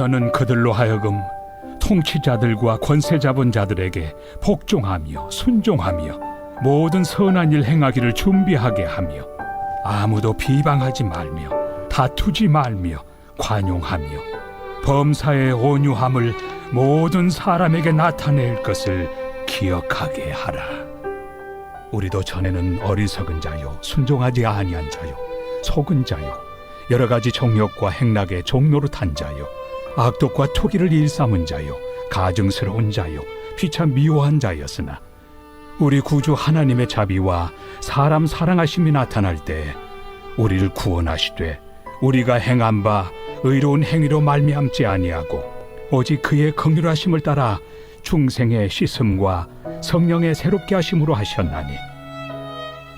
너는 그들로 하여금 통치자들과 권세 잡은 자들에게 복종하며 순종하며 모든 선한 일 행하기를 준비하게 하며 아무도 비방하지 말며 다투지 말며 관용하며 범사의 온유함을 모든 사람에게 나타낼 것을 기억하게 하라. 우리도 전에는 어리석은 자요 순종하지 아니한 자요 속은 자요 여러 가지 정욕과 행락의 종노릇한 자요 악독과 투기를 일삼은 자요 가증스러운 자요 피차 미워한 자였으나 우리 구주 하나님의 자비와 사람 사랑하심이 나타날 때 우리를 구원하시되 우리가 행한 바 의로운 행위로 말미암지 아니하고 오직 그의 긍휼하심을 따라 중생의 씻음과 성령의 새롭게 하심으로 하셨나니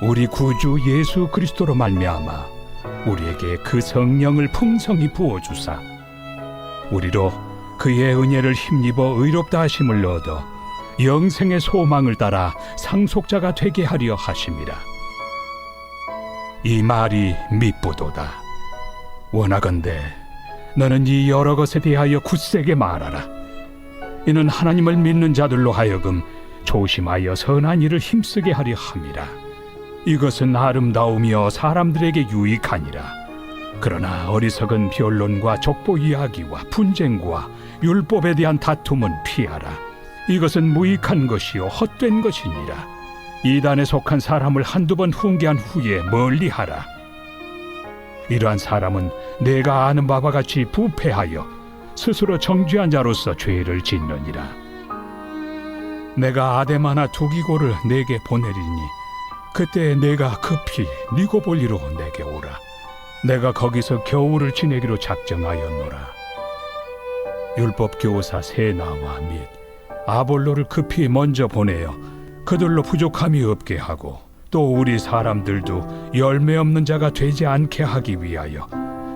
우리 구주 예수 그리스도로 말미암아 우리에게 그 성령을 풍성히 부어주사 우리로 그의 은혜를 힘입어 의롭다 하심을 얻어 영생의 소망을 따라 상속자가 되게 하려 하심이라. 이 말이 미쁘도다. 원하건대 너는 이 여러 것에 대하여 굳세게 말하라. 이는 하나님을 믿는 자들로 하여금 조심하여 선한 일을 힘쓰게 하려 함이라. 이것은 아름다우며 사람들에게 유익하니라. 그러나 어리석은 변론과 족보 이야기와 분쟁과 율법에 대한 다툼은 피하라. 이것은 무익한 것이요 헛된 것이니라. 이단에 속한 사람을 한두 번 훈계한 후에 멀리하라. 이러한 사람은 내가 아는 바와 같이 부패하여 스스로 정죄한 자로서 죄를 짓느니라. 내가 아데마나 두기고를 내게 보내리니 그때 내가 급히 니고볼리로 내게 오라. 내가 거기서 겨울을 지내기로 작정하였노라. 율법 교사 세나와 및 아볼로를 급히 먼저 보내어 그들로 부족함이 없게 하고 또 우리 사람들도 열매 없는 자가 되지 않게 하기 위하여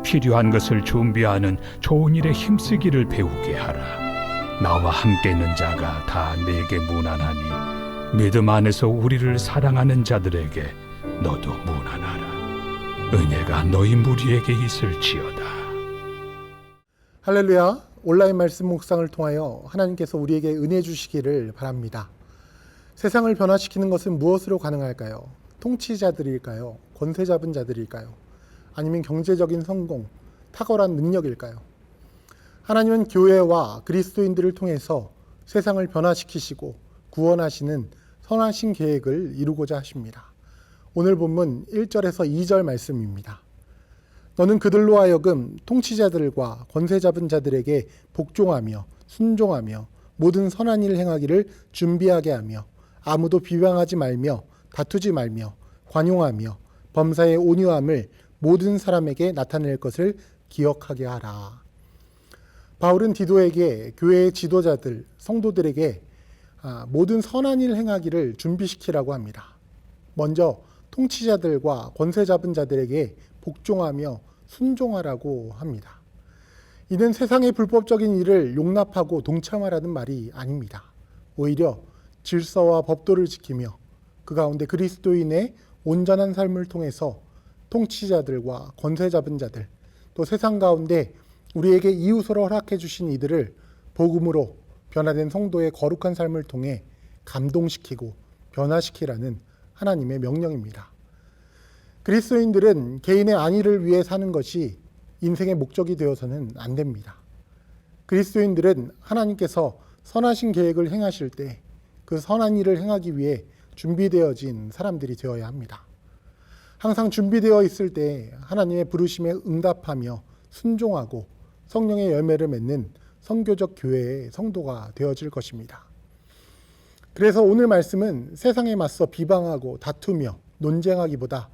필요한 것을 준비하는 좋은 일에 힘쓰기를 배우게 하라. 나와 함께 있는 자가 다 내게 무난하니 믿음 안에서 우리를 사랑하는 자들에게 너도 무난하라. 은혜가 너희 무리에게 있을지어다. 할렐루야. 온라인 말씀 묵상을 통하여 하나님께서 우리에게 은혜 주시기를 바랍니다. 세상을 변화시키는 것은 무엇으로 가능할까요? 통치자들일까요? 권세 잡은 자들일까요? 아니면 경제적인 성공, 탁월한 능력일까요? 하나님은 교회와 그리스도인들을 통해서 세상을 변화시키시고 구원하시는 선하신 계획을 이루고자 하십니다. 오늘 본문 1절에서 2절 말씀입니다. 너는 그들로 하여금 통치자들과 권세 잡은 자들에게 복종하며 순종하며 모든 선한 일을 행하기를 준비하게 하며 아무도 비방하지 말며 다투지 말며 관용하며 범사의 온유함을 모든 사람에게 나타낼 것을 기억하게 하라. 바울은 디도에게 교회의 지도자들, 성도들에게 모든 선한 일 행하기를 준비시키라고 합니다. 먼저 통치자들과 권세 잡은 자들에게 복종하며 순종하라고 합니다. 이는 세상의 불법적인 일을 용납하고 동참하라는 말이 아닙니다. 오히려 질서와 법도를 지키며 그 가운데 그리스도인의 온전한 삶을 통해서 통치자들과 권세 잡은 자들, 또 세상 가운데 우리에게 이웃으로 허락해 주신 이들을 복음으로 변화된 성도의 거룩한 삶을 통해 감동시키고 변화시키라는 하나님의 명령입니다. 그리스도인들은 개인의 안위를 위해 사는 것이 인생의 목적이 되어서는 안 됩니다. 그리스도인들은 하나님께서 선하신 계획을 행하실 때 그 선한 일을 행하기 위해 준비되어진 사람들이 되어야 합니다. 항상 준비되어 있을 때 하나님의 부르심에 응답하며 순종하고 성령의 열매를 맺는 선교적 교회의 성도가 되어질 것입니다. 그래서 오늘 말씀은 세상에 맞서 비방하고 다투며 논쟁하기보다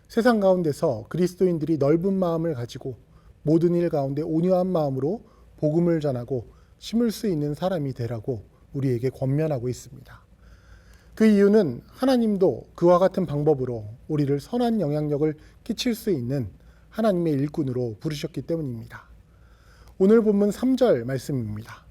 세상 가운데서 그리스도인들이 넓은 마음을 가지고 모든 일 가운데 온유한 마음으로 복음을 전하고 심을 수 있는 사람이 되라고 우리에게 권면하고 있습니다. 그 이유는 하나님도 그와 같은 방법으로 우리를 선한 영향력을 끼칠 수 있는 하나님의 일꾼으로 부르셨기 때문입니다. 오늘 본문 3절 말씀입니다.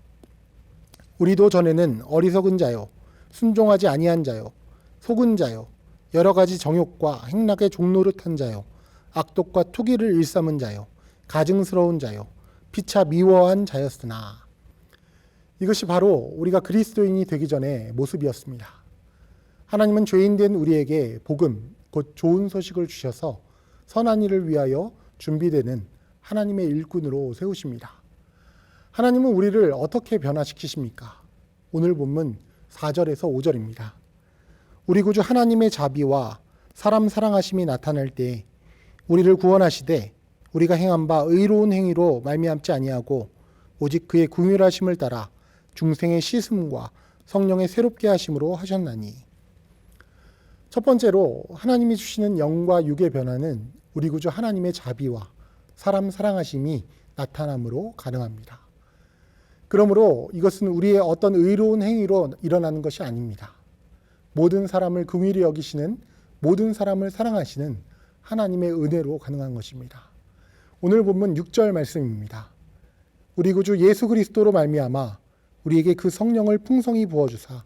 우리도 전에는 어리석은 자요, 순종하지 아니한 자요, 속은 자요, 여러 가지 정욕과 행락의 종노릇한 자요, 악독과 투기를 일삼은 자요, 가증스러운 자요, 피차 미워한 자였으나 이것이 바로 우리가 그리스도인이 되기 전의 모습이었습니다. 하나님은 죄인된 우리에게 복음, 곧 좋은 소식을 주셔서 선한 일을 위하여 준비되는 하나님의 일꾼으로 세우십니다. 하나님은 우리를 어떻게 변화시키십니까? 오늘 본문 4절에서 5절입니다. 우리 구주 하나님의 자비와 사람 사랑하심이 나타날 때 우리를 구원하시되 우리가 행한 바 의로운 행위로 말미암지 아니하고 오직 그의 긍휼하심을 따라 중생의 씻음과 성령의 새롭게 하심으로 하셨나니. 첫 번째로 하나님이 주시는 영과 육의 변화는 우리 구주 하나님의 자비와 사람 사랑하심이 나타남으로 가능합니다. 그러므로 이것은 우리의 어떤 의로운 행위로 일어나는 것이 아닙니다. 모든 사람을 긍휼히 여기시는, 모든 사람을 사랑하시는 하나님의 은혜로 가능한 것입니다. 오늘 본문 6절 말씀입니다. 우리 구주 예수 그리스도로 말미암아 우리에게 그 성령을 풍성히 부어주사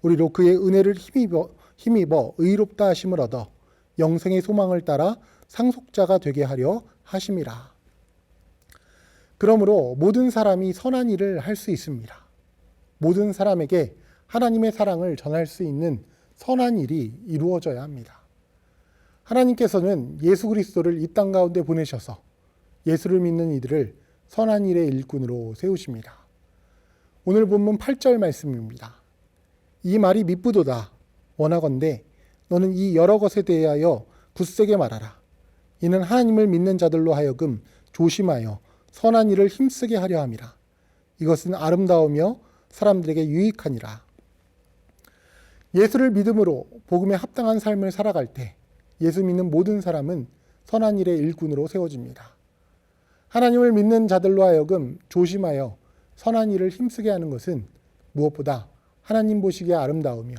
우리로 그의 은혜를 힘입어 의롭다 하심을 얻어 영생의 소망을 따라 상속자가 되게 하려 하심이라. 그러므로 모든 사람이 선한 일을 할 수 있습니다. 모든 사람에게 하나님의 사랑을 전할 수 있는 선한 일이 이루어져야 합니다. 하나님께서는 예수 그리스도를 이 땅 가운데 보내셔서 예수를 믿는 이들을 선한 일의 일꾼으로 세우십니다. 오늘 본문 8절 말씀입니다. 이 말이 미쁘도다. 원하건대 너는 이 여러 것에 대하여 굳세게 말하라. 이는 하나님을 믿는 자들로 하여금 조심하여 선한 일을 힘쓰게 하려 함이라. 이것은 아름다우며 사람들에게 유익하니라. 예수를 믿음으로 복음에 합당한 삶을 살아갈 때 예수 믿는 모든 사람은 선한 일의 일꾼으로 세워집니다. 하나님을 믿는 자들로 하여금 조심하여 선한 일을 힘쓰게 하는 것은 무엇보다 하나님 보시기에 아름다우며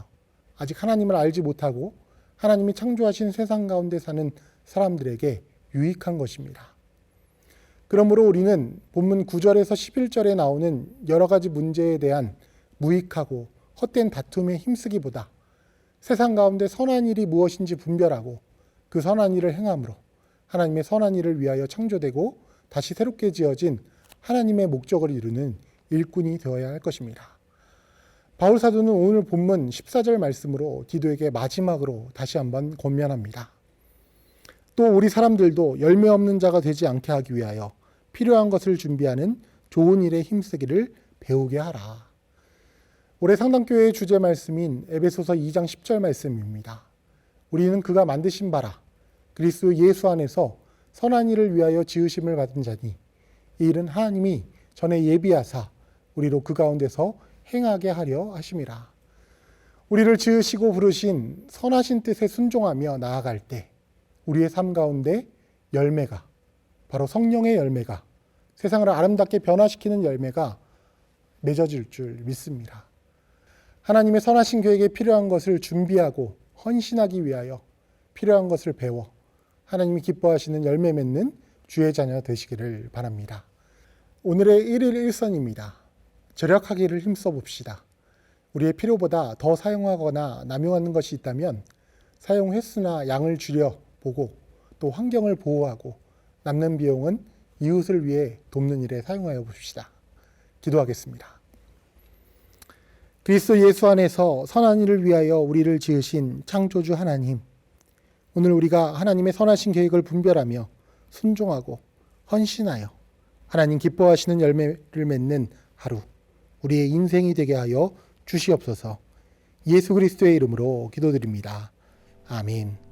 아직 하나님을 알지 못하고 하나님이 창조하신 세상 가운데 사는 사람들에게 유익한 것입니다. 그러므로 우리는 본문 9절에서 11절에 나오는 여러 가지 문제에 대한 무익하고 헛된 다툼에 힘쓰기보다 세상 가운데 선한 일이 무엇인지 분별하고 그 선한 일을 행함으로 하나님의 선한 일을 위하여 창조되고 다시 새롭게 지어진 하나님의 목적을 이루는 일꾼이 되어야 할 것입니다. 바울 사도는 오늘 본문 14절 말씀으로 디도에게 마지막으로 다시 한번 권면합니다. 또 우리 사람들도 열매 없는 자가 되지 않게 하기 위하여 필요한 것을 준비하는 좋은 일에 힘쓰기를 배우게 하라. 올해 상당교회의 주제 말씀인 에베소서 2장 10절 말씀입니다. 우리는 그가 만드신 바라 그리스도 예수 안에서 선한 일을 위하여 지으심을 받은 자니 이 일은 하나님이 전에 예비하사 우리로 그 가운데서 행하게 하려 하심이라. 우리를 지으시고 부르신 선하신 뜻에 순종하며 나아갈 때 우리의 삶 가운데 열매가, 바로 성령의 열매가, 세상을 아름답게 변화시키는 열매가 맺어질 줄 믿습니다. 하나님의 선하신 계획에 필요한 것을 준비하고 헌신하기 위하여 필요한 것을 배워 하나님이 기뻐하시는 열매 맺는 주의 자녀 되시기를 바랍니다. 오늘의 1일 1선입니다. 절약하기를 힘써 봅시다. 우리의 필요보다 더 사용하거나 남용하는 것이 있다면 사용 횟수나 양을 줄여보고 또 환경을 보호하고 남는 비용은 이웃을 위해 돕는 일에 사용하여 봅시다. 기도하겠습니다. 그리스도 예수 안에서 선한 일을 위하여 우리를 지으신 창조주 하나님, 오늘 우리가 하나님의 선하신 계획을 분별하며 순종하고 헌신하여 하나님 기뻐하시는 열매를 맺는 하루, 우리의 인생이 되게 하여 주시옵소서. 예수 그리스도의 이름으로 기도드립니다. 아멘.